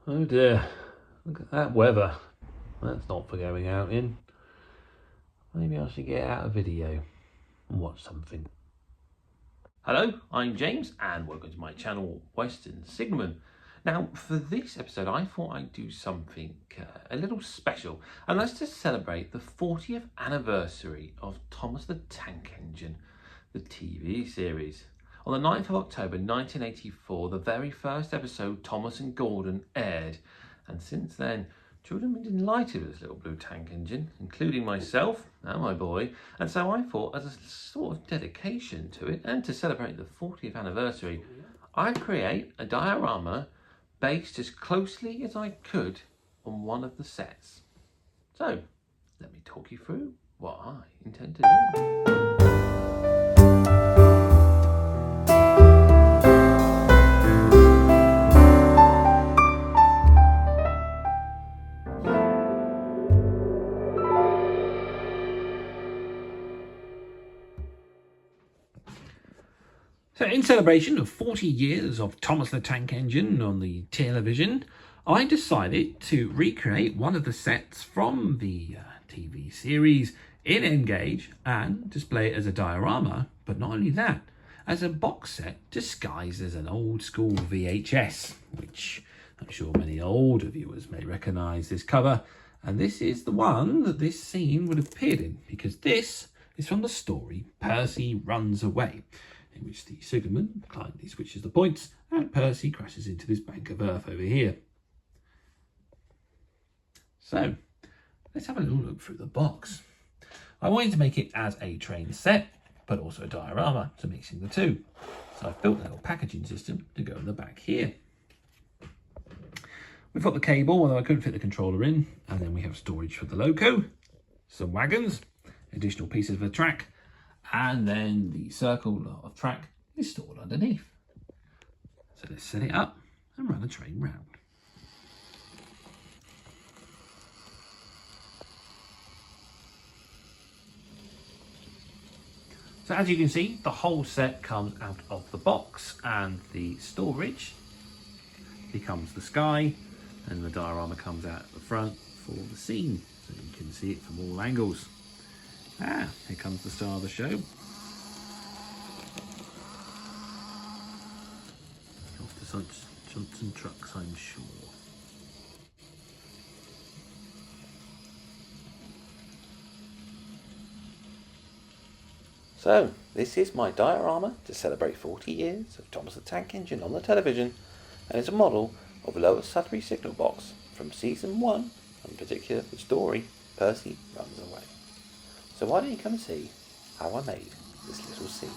Oh dear, look at that weather. That's not for going out in. Maybe I should get out a video and watch something. Hello, I'm James and welcome to my channel Western Signalman. Now for this episode I thought I'd do something a little special, and that's to celebrate the 40th anniversary of Thomas the Tank Engine, the TV series. On the 9th of October 1984, the very first episode, Thomas and Gordon, aired. And since then, children have been delighted with this little blue tank engine, including myself and my boy. And so I thought, as a sort of dedication to it, and to celebrate the 40th anniversary, I'd create a diorama based as closely as I could on one of the sets. So, let me talk you through what I intend to do. So in celebration of 40 years of Thomas the Tank Engine on the television, I decided to recreate one of the sets from the TV series in Engage and display it as a diorama, but not only that, as a box set disguised as an old school VHS, which I'm sure many older viewers may recognise this cover. And this is the one that this scene would have appeared in, because this is from the story Percy Runs Away, in which the signalman kindly switches the points and Percy crashes into this bank of earth over here. So let's have a little look through the box. I wanted to make it as a train set, but also a diorama, so mixing the two. So I've built a little packaging system to go in the back here. We've got the cable, although I couldn't fit the controller in, and then we have storage for the loco, some wagons, additional pieces of the track, and then the circle of track is stored underneath. So let's set it up and run the train round. So as you can see, the whole set comes out of the box, and the storage becomes the sky, and the diorama comes out at the front for the scene, so you can see it from all angles. Ah, here comes the star of the show. Off to Johnson trucks, I'm sure. So, this is my diorama to celebrate 40 years of Thomas the Tank Engine on the television, and it's a model of Lower Suddery Signal box from season 1, and in particular the story Percy Runs Away. So why don't you come and see how I made this little scene.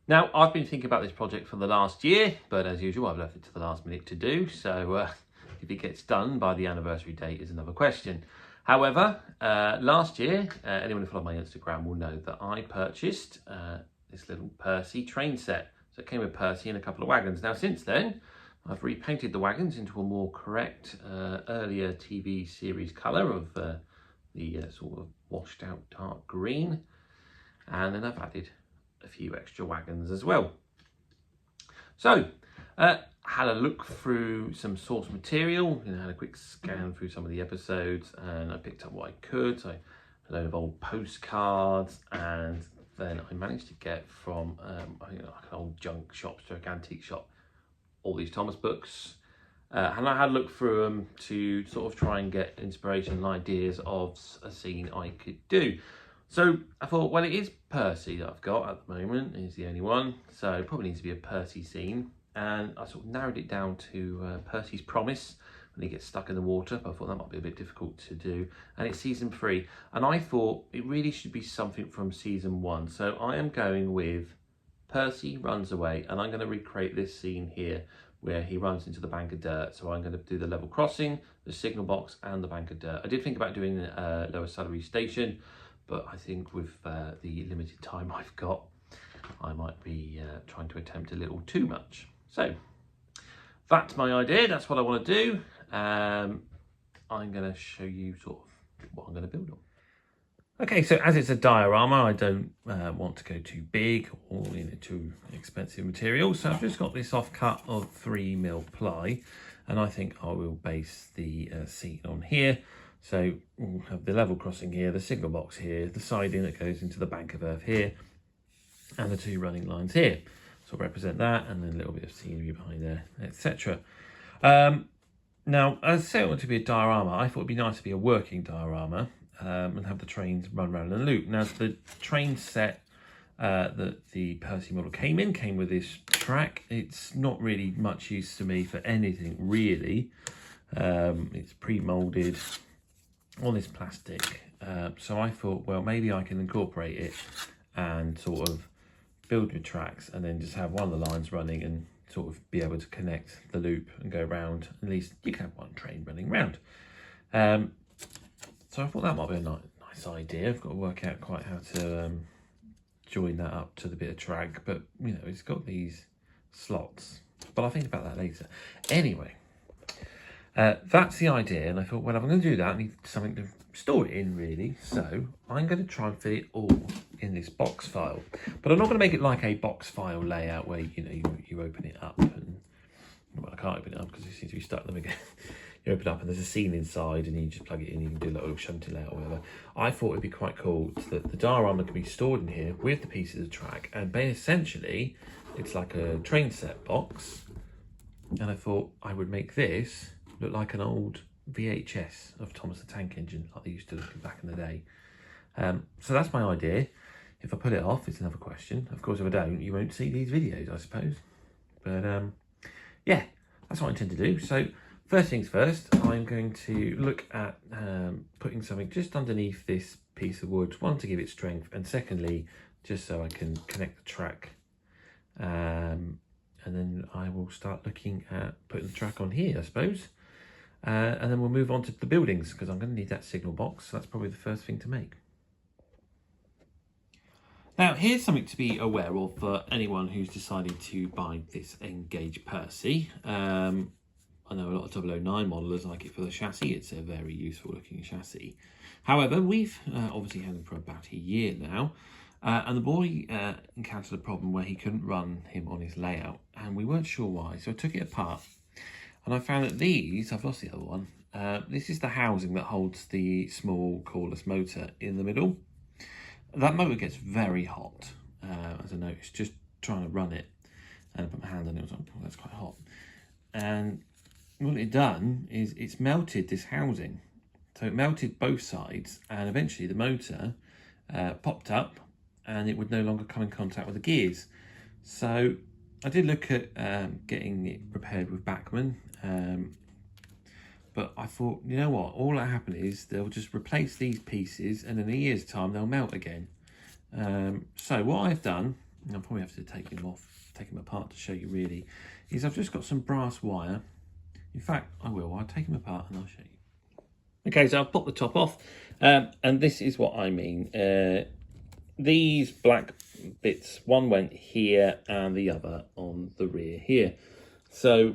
Now, I've been thinking about this project for the last year, but as usual, I've left it to the last minute to do. So if it gets done by the anniversary date is another question. However, last year, anyone who followed my Instagram will know that I purchased this little Percy train set. So it came with Percy and a couple of wagons. Now, since then, I've repainted the wagons into a more correct, earlier TV series colour of the sort of washed out dark green. And then I've added a few extra wagons as well. So, had a look through some source material, had a quick scan through some of the episodes, and I picked up what I could. So a load of old postcards, and then I managed to get from I think like an old junk shop, stroke antique shop, all these Thomas books. And I had a look through them to sort of try and get inspiration and ideas of a scene I could do. So I thought, well, it is Percy that I've got at the moment. He's the only one. So it probably needs to be a Percy scene. And I sort of narrowed it down to Percy's promise when he gets stuck in the water. But I thought that might be a bit difficult to do. And it's season 3. And I thought it really should be something from season 1. So I am going with Percy Runs Away. And I'm going to recreate this scene here where he runs into the bank of dirt. So I'm going to do the level crossing, the signal box, and the bank of dirt. I did think about doing Lower Suddery Station, but I think with the limited time I've got, I might be trying to attempt a little too much. So that's my idea. That's what I want to do. I'm going to show you sort of what I'm going to build on. Okay, so as it's a diorama, I don't want to go too big or too expensive material. So I've just got this offcut of 3mm ply, and I think I will base the seat on here. So we'll have the level crossing here, the signal box here, the siding that goes into the bank of earth here, and the 2 running lines here. So I'll represent that, and then a little bit of scenery behind there, etc. Now, as I say I want to be a diorama, I thought it'd be nice to be a working diorama. And have the trains run around in a loop. Now, the train set that the Percy model came with this track. It's not really much use to me for anything, really. It's pre-moulded on this plastic. So I thought, well, maybe I can incorporate it and sort of build your tracks and then just have one of the lines running and sort of be able to connect the loop and go round. At least you can have one train running round. So I thought that might be a nice idea. I've got to work out quite how to join that up to the bit of track, but it's got these slots. But I'll think about that later. Anyway, that's the idea, and I thought, well, if I'm going to do that, I need something to store it in, really. So I'm going to try and fit it all in this box file. But I'm not going to make it like a box file layout where you open it up and, well, I can't open it up because it seems to be stuck. Let me go. You open it up and there's a scene inside and you just plug it in, you can do a little shunting layout or whatever. I thought it'd be quite cool that the diorama can be stored in here with the pieces of track, and essentially it's like a train set box. And I thought I would make this look like an old VHS of Thomas the Tank Engine, like they used to look back in the day. So that's my idea. If I put it off, it's another question. Of course, if I don't, you won't see these videos, I suppose. But yeah, that's what I intend to do. So first things first, I'm going to look at putting something just underneath this piece of wood. One, to give it strength, and secondly, just so I can connect the track. And then I will start looking at putting the track on here, I suppose. And then we'll move on to the buildings, because I'm going to need that signal box. So that's probably the first thing to make. Now, here's something to be aware of for anyone who's decided to buy this Engage Percy. I know a lot of 009 modelers like it for the chassis. It's a very useful looking chassis. However, we've obviously had him for about a year now. And the boy encountered a problem where he couldn't run him on his layout. And we weren't sure why. So I took it apart. And I found that these, I've lost the other one. This is the housing that holds the small cordless motor in the middle. That motor gets very hot, as I noticed, just trying to run it. And I put my hand on it, I was like, oh, that's quite hot. And what it done is it's melted this housing. So it melted both sides, and eventually the motor popped up and it would no longer come in contact with the gears. So I did look at getting it repaired with Bachmann, but I thought, you know what, all that happened is they'll just replace these pieces and in a year's time they'll melt again. So what I've done, and I'll probably have to take them apart to show you really, is I've just got some brass wire. In fact, I'll take them apart and I'll show you. Okay, so I've popped the top off, and this is what I mean. These black bits, one went here and the other on the rear here. So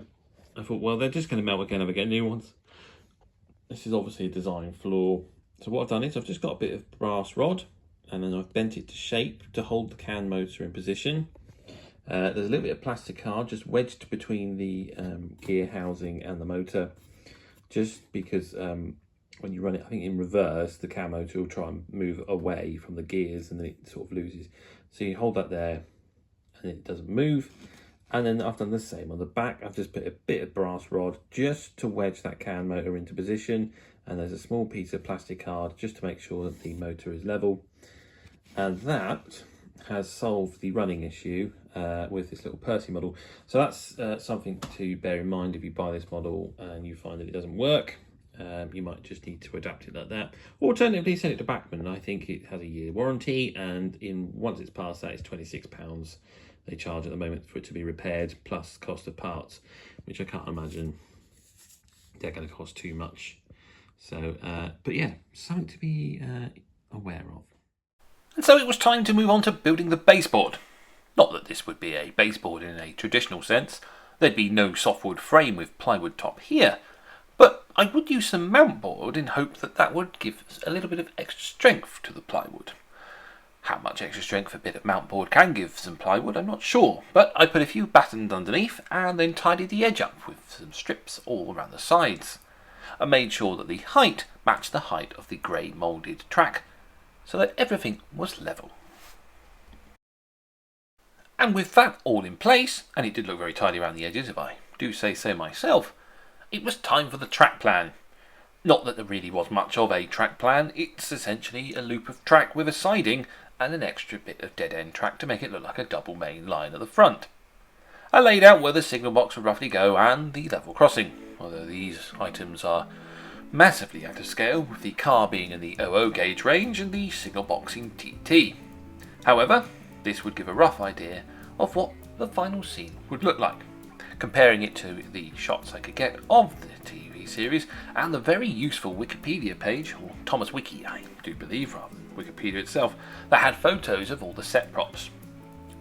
I thought, well, they're just going to melt again and I get new ones. This is obviously a design flaw. So what I've done is I've just got a bit of brass rod and then I've bent it to shape to hold the can motor in position. There's a little bit of plastic card just wedged between the gear housing and the motor, just because when you run it, I think in reverse, the cam motor will try and move away from the gears and then it sort of loses. So you hold that there and it doesn't move. And then I've done the same on the back. I've just put a bit of brass rod just to wedge that can motor into position. And there's a small piece of plastic card just to make sure that the motor is level. And that has solved the running issue with this little Percy model. So that's something to bear in mind if you buy this model and you find that it doesn't work. You might just need to adapt it like that. Alternatively, send it to Bachmann. I think it has a year warranty, and once it's past that, it's £26 they charge at the moment for it to be repaired, plus cost of parts, which I can't imagine they're going to cost too much. So, but yeah, something to be aware of. And so it was time to move on to building the baseboard. Not that this would be a baseboard in a traditional sense. There'd be no softwood frame with plywood top here. But I would use some mount board in hope that that would give us a little bit of extra strength to the plywood. How much extra strength a bit of mount board can give some plywood, I'm not sure, but I put a few battens underneath and then tidied the edge up with some strips all around the sides. I made sure that the height matched the height of the grey moulded track, so that everything was level. And with that all in place, and it did look very tidy around the edges if I do say so myself, it was time for the track plan. Not that there really was much of a track plan, it's essentially a loop of track with a siding and an extra bit of dead end track to make it look like a double main line at the front. I laid out where the signal box would roughly go and the level crossing, although these items are massively out of scale, with the car being in the 00 gauge range and the signal box in TT. However, this would give a rough idea of what the final scene would look like, comparing it to the shots I could get of the TV series and the very useful Wikipedia page, or Thomas Wiki I do believe rather than Wikipedia itself, that had photos of all the set props.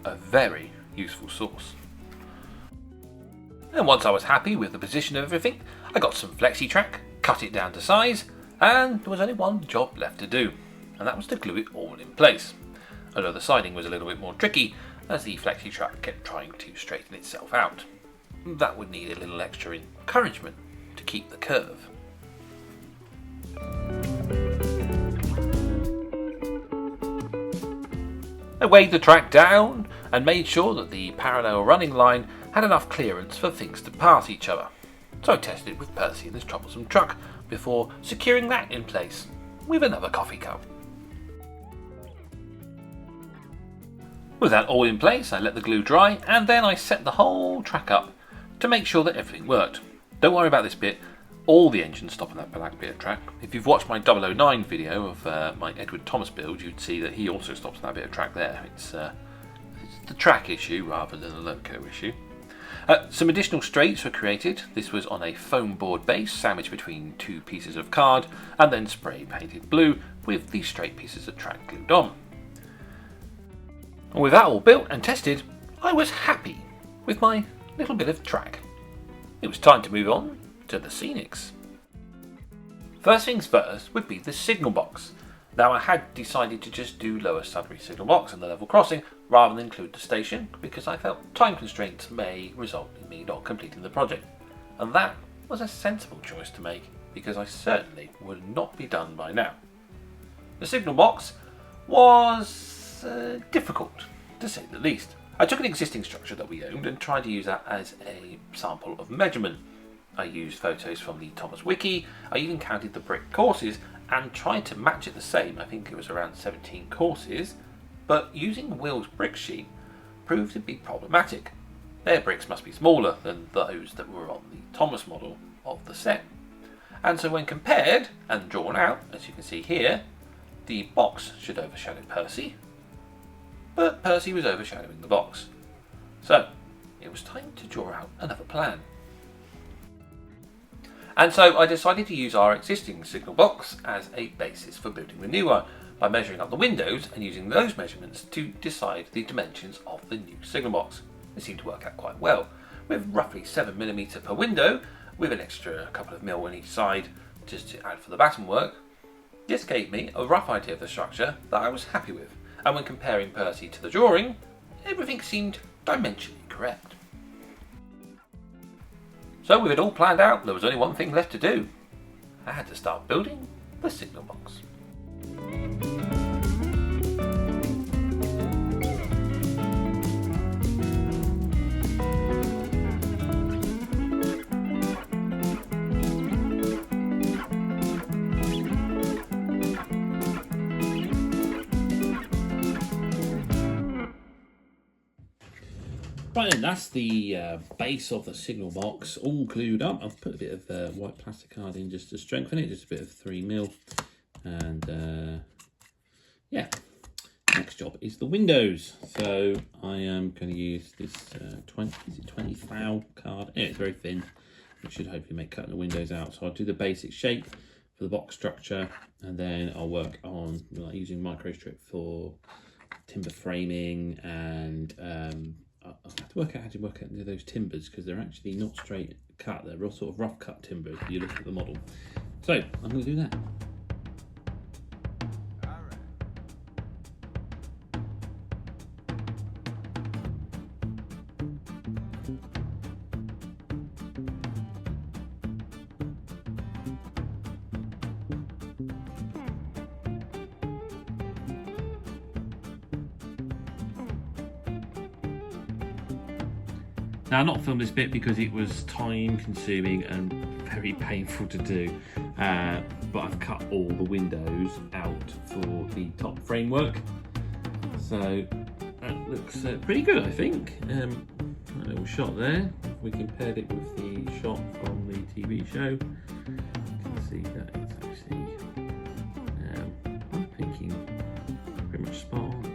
A very useful source. And once I was happy with the position of everything, I got some flexi track, cut it down to size, and there was only one job left to do, and that was to glue it all in place. Although the siding was a little bit more tricky, as the flexi track kept trying to straighten itself out. That would need a little extra encouragement to keep the curve. I weighed the track down and made sure that the parallel running line had enough clearance for things to pass each other. So I tested it with Percy and his troublesome truck before securing that in place with another coffee cup. With that all in place, I let the glue dry and then I set the whole track up to make sure that everything worked. Don't worry about this bit, all the engines stop on that black bit of track. If you've watched my 009 video of my Edward Thomas build, you'd see that he also stops on that bit of track there. It's the track issue rather than the loco issue. Some additional straights were created. This was on a foam board base sandwiched between two pieces of card and then spray painted blue with the straight pieces of track glued on. And with that all built and tested, I was happy with my little bit of track. It was time to move on to the scenics. First things first would be the signal box. Now I had decided to just do Lower Suddery Signal box and the level crossing rather than include the station because I felt time constraints may result in me not completing the project. And that was a sensible choice to make because I certainly would not be done by now. The signal box was difficult to say the least. I took an existing structure that we owned and tried to use that as a sample of measurement. I used photos from the Thomas Wiki, I even counted the brick courses and tried to match it the same. I think it was around 17 courses, but using Will's brick sheet proved to be problematic. Their bricks must be smaller than those that were on the Thomas model of the set. And so when compared and drawn out, as you can see here, the box should overshadow Percy, but Percy was overshadowing the box. So it was time to draw out another plan. And so I decided to use our existing signal box as a basis for building the new one by measuring up the windows and using those measurements to decide the dimensions of the new signal box. It seemed to work out quite well, with roughly 7mm per window, with an extra couple of mil on each side just to add for the batten work. This gave me a rough idea of the structure that I was happy with, and when comparing Percy to the drawing, everything seemed dimensionally correct. So with it all planned out, there was only one thing left to do. I had to start building the signal box. Right then, that's the base of the signal box all glued up. I've put a bit of white plastic card in just to strengthen it, just a bit of 3mm. And yeah, next job is the windows. So I am going to use this 20 thou card. Yeah, it's very thin, which should hopefully make cutting the windows out. So I'll do the basic shape for the box structure, and then I'll work on using micro strip for timber framing, and I'll have to work out how to work out those timbers because they're actually not straight cut. They're real sort of rough cut timbers if you look at the model. So I'm going to do that. Now, I've not filmed this bit because it was time consuming and very painful to do, but I've cut all the windows out for the top framework, so that looks pretty good, I think. A little shot there, we compared it with the shot from the TV show. You can see that it's actually, I'm thinking, pretty much spot on.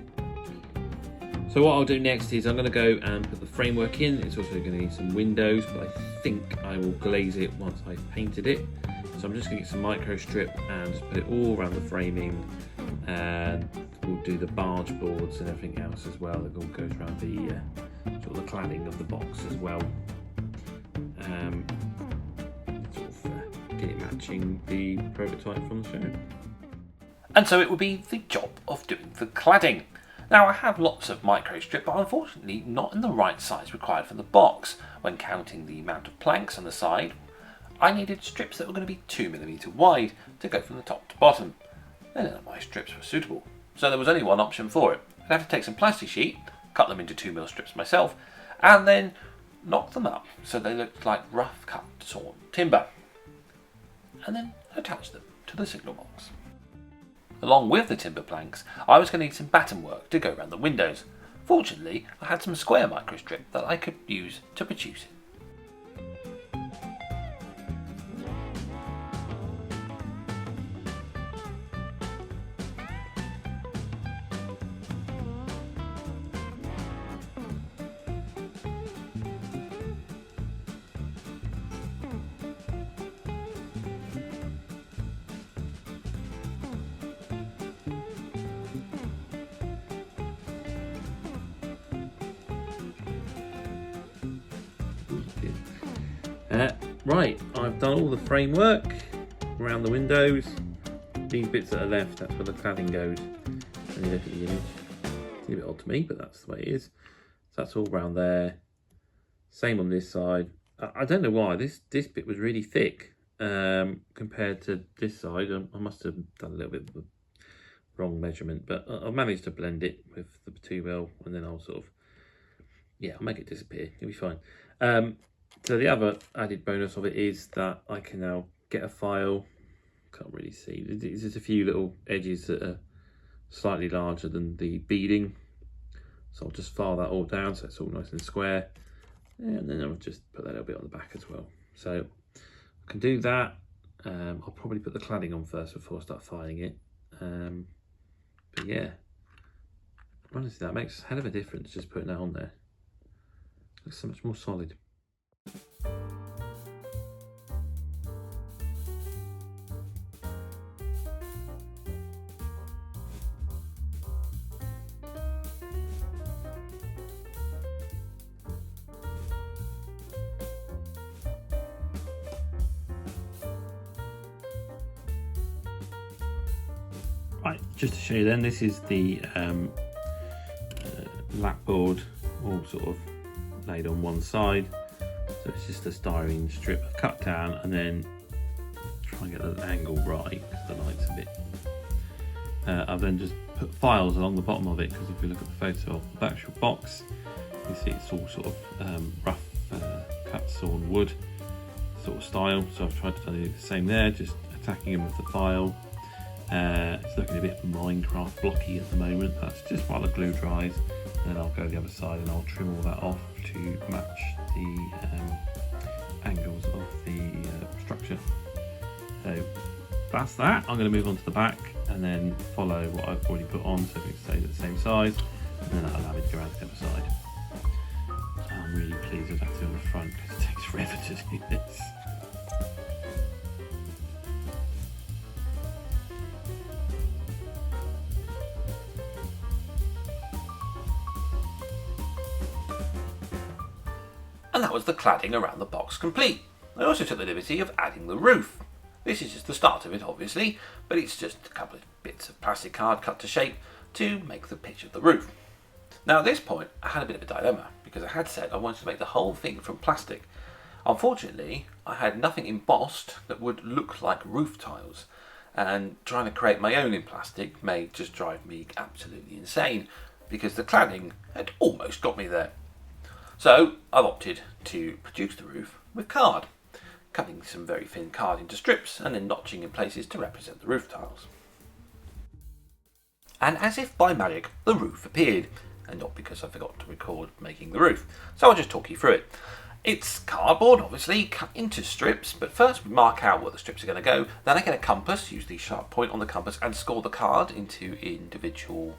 So what I'll do next is I'm going to go and put the framework in. It's also going to need some windows, but I think I will glaze it once I've painted it. So I'm just going to get some micro strip and just put it all around the framing, and we'll do the barge boards and everything else as well that all goes around the sort of the cladding of the box as well. Sort of get it matching the prototype from the show. And so it will be the job of doing the cladding. Now, I have lots of micro strip, but unfortunately not in the right size required for the box. When counting the amount of planks on the side, I needed strips that were going to be 2mm wide to go from the top to bottom. And none of my strips were suitable, so there was only one option for it. I'd have to take some plastic sheet, cut them into 2mm strips myself, and then knock them up so they looked like rough cut sawn timber, and then attach them to the signal box. Along with the timber planks, I was going to need some batten work to go around the windows. Fortunately, I had some square microstrip that I could use to produce it. Right, I've done all the framework around the windows. These bits that are left, that's where the cladding goes. And you look at the image, it's a bit odd to me, but that's the way it is. So that's all around there. Same on this side. I don't know why, this bit was really thick compared to this side. I must have done a little bit of the wrong measurement, but I've managed to blend it with the 2mm, and then I'll sort of, yeah, I'll make it disappear, it'll be fine. So the other added bonus of it is that I can now get a file. Can't really see. There's just a few little edges that are slightly larger than the beading. So I'll just file that all down so it's all nice and square. And then I'll just put that little bit on the back as well. So I can do that. I'll probably put the cladding on first before I start filing it. But yeah, honestly, that makes a hell of a difference just putting that on there. It looks so much more solid. Right, just to show you then, this is the lap board all sort of laid on one side. So it's just a styrene strip cut down, and then try and get the angle right because the light's a bit. I've then just put files along the bottom of it, because if you look at the photo of the actual box, you see it's all sort of rough cut sawn wood sort of style. So I've tried to do the same there, just attacking them with the file. It's looking a bit Minecraft blocky at the moment. That's just while the glue dries. And then I'll go the other side and I'll trim all that off to match the angles of the structure. So that's that. I'm going to move on to the back and then follow what I've already put on so it stays at the same size, and then that'll allow me to go around to the other side. I'm really pleased with that on the front because it takes forever to do this. And that was the cladding around the box complete. I also took the liberty of adding the roof. This is just the start of it, obviously, but it's just a couple of bits of plastic card cut to shape to make the pitch of the roof. Now at this point, I had a bit of a dilemma, because I had said I wanted to make the whole thing from plastic. Unfortunately, I had nothing embossed that would look like roof tiles, and trying to create my own in plastic may just drive me absolutely insane, because the cladding had almost got me there. So I opted to produce the roof with card, cutting some very thin card into strips and then notching in places to represent the roof tiles. And as if by magic, the roof appeared, and not because I forgot to record making the roof, so I'll just talk you through it. It's cardboard, obviously, cut into strips, but first we mark out where the strips are going to go, then I get a compass, use the sharp point on the compass, and score the card into individual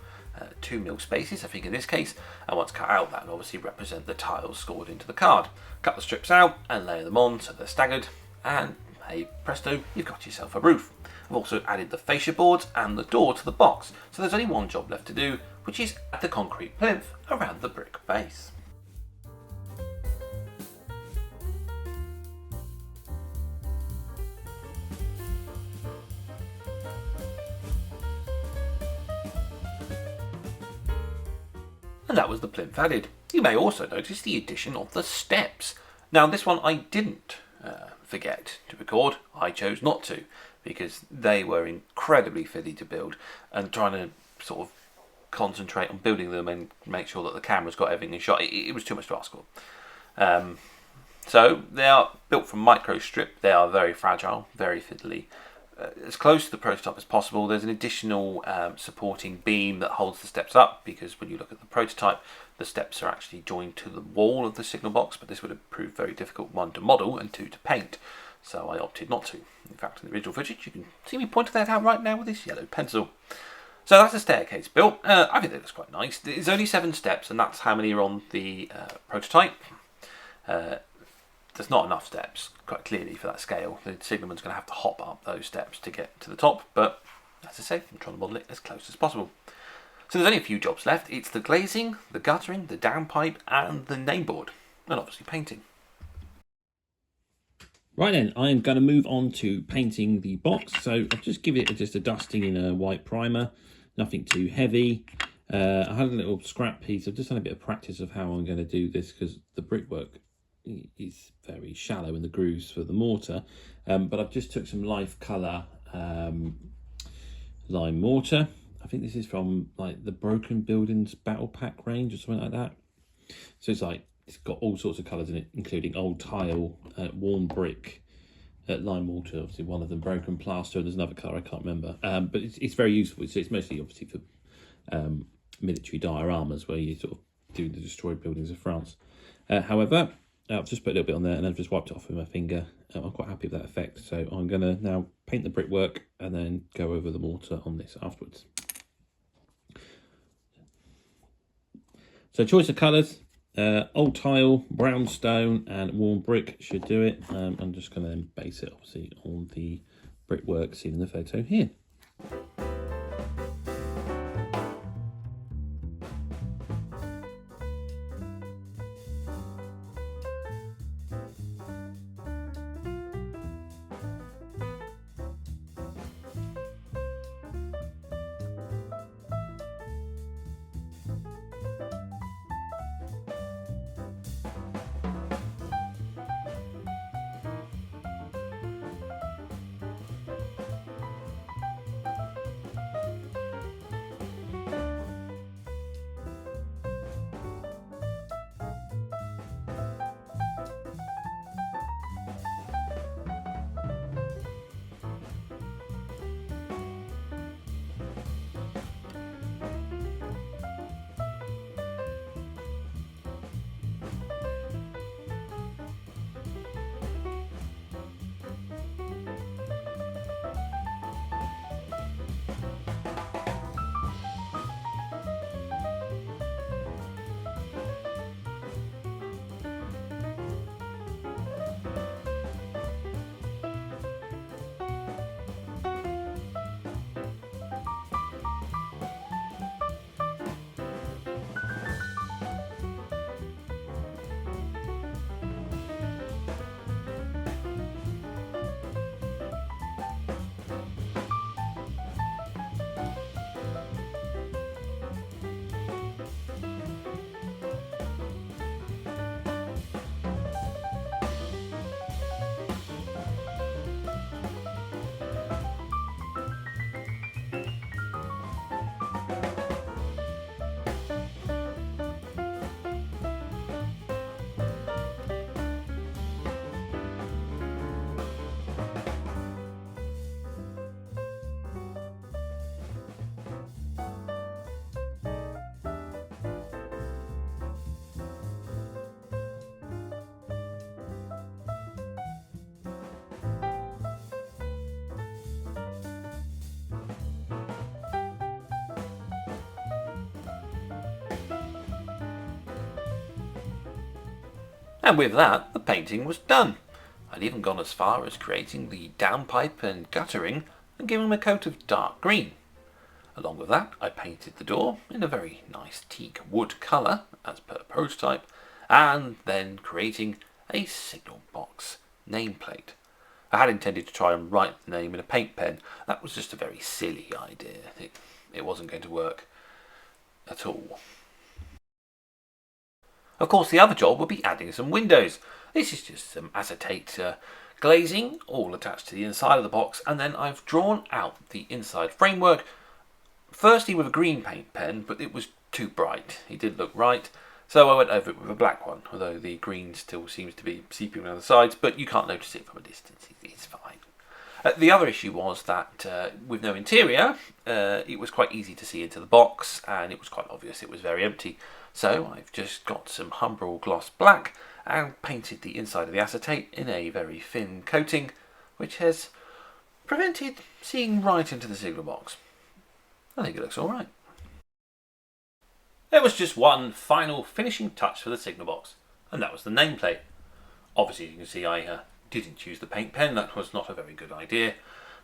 2mm spaces, I think in this case, and once cut out, that will obviously represent the tiles scored into the card. Cut the strips out and layer them on so they're staggered, and hey presto, you've got yourself a roof. I've also added the fascia boards and the door to the box, so there's only one job left to do, which is add the concrete plinth around the brick base. And that was the plinth added. You may also notice the addition of the steps. Now this one I didn't forget to record, I chose not to, because they were incredibly fiddly to build, and trying to sort of concentrate on building them and make sure that the camera's got everything in shot, it was too much to ask for. So they are built from micro strip, they are very fragile, very fiddly. As close to the prototype as possible. There's an additional supporting beam that holds the steps up, because when you look at the prototype, the steps are actually joined to the wall of the signal box, but this would have proved very difficult, one, to model, and two, to paint. So I opted not to. In fact, in the original footage, you can see me pointing that out right now with this yellow pencil. So that's the staircase built. I think that looks quite nice. There's only 7 steps, and that's how many are on the prototype. There's not enough steps, quite clearly, for that scale. The signalman's going to have to hop up those steps to get to the top, but as I say, I'm trying to model it as close as possible. So there's only a few jobs left. It's the glazing, the guttering, the downpipe, and the name-board, and obviously painting. Right then, I am going to move on to painting the box. So I'll just give it just a dusting in a white primer, nothing too heavy. I had a little scrap piece. I've just done a bit of practice of how I'm going to do this, because the brickwork is very shallow in the grooves for the mortar, but I've just took some life colour lime mortar. I think this is from like the Broken Buildings Battle Pack range or something like that. So it's got all sorts of colours in it, including old tile, worn brick, lime mortar, obviously one of them, broken plaster, and there's another colour I can't remember, but it's very useful. So it's mostly obviously for military dioramas where you sort of do the destroyed buildings of France. However, I've just put a little bit on there and I've just wiped it off with my finger. I'm quite happy with that effect. So I'm going to now paint the brickwork and then go over the mortar on this afterwards. So choice of colours, old tile, brown stone and worn brick should do it. I'm just going to then base it obviously on the brickwork seen in the photo here. And with that, the painting was done. I'd even gone as far as creating the downpipe and guttering and giving them a coat of dark green. Along with that, I painted the door in a very nice teak wood colour, as per prototype, and then creating a signal box nameplate. I had intended to try and write the name in a paint pen. That was just a very silly idea. It wasn't going to work at all. Of course, the other job would be adding some windows. This is just some acetate glazing, all attached to the inside of the box, and then I've drawn out the inside framework, firstly with a green paint pen, but it was too bright. It didn't look right, so I went over it with a black one, although the green still seems to be seeping around the sides, but you can't notice it from a distance. It's fine. The other issue was that with no interior, it was quite easy to see into the box, and it was quite obvious it was very empty. So I've just got some Humbrol gloss black and painted the inside of the acetate in a very thin coating, which has prevented seeing right into the signal box. I think it looks alright. There was just one final finishing touch for the signal box, and that was the nameplate. Obviously, you can see I didn't use the paint pen. That was not a very good idea.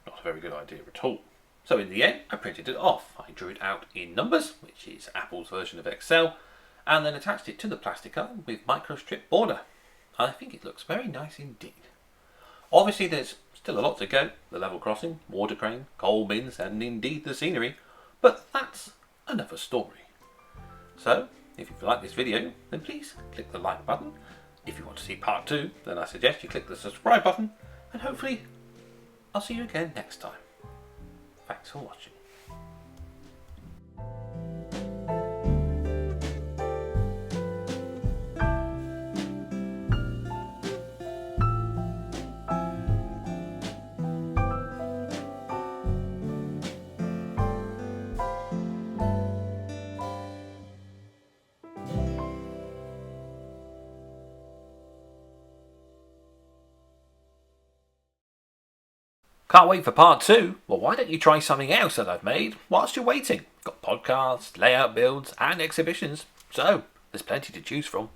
Not a very good idea at all. So in the end, I printed it off. I drew it out in numbers, which is Apple's version of Excel, and then attached it to the plastica with microstrip border. I think it looks very nice indeed. Obviously, there's still a lot to go. The level crossing, water crane, coal bins, and indeed the scenery. But that's another story. So, if you've liked this video, then please click the like button. If you want to see part 2, then I suggest you click the subscribe button, and hopefully I'll see you again next time. Thanks for watching. Can't wait for part 2? Well, why don't you try something else that I've made whilst you're waiting? Got podcasts, layout builds, and exhibitions, so there's plenty to choose from.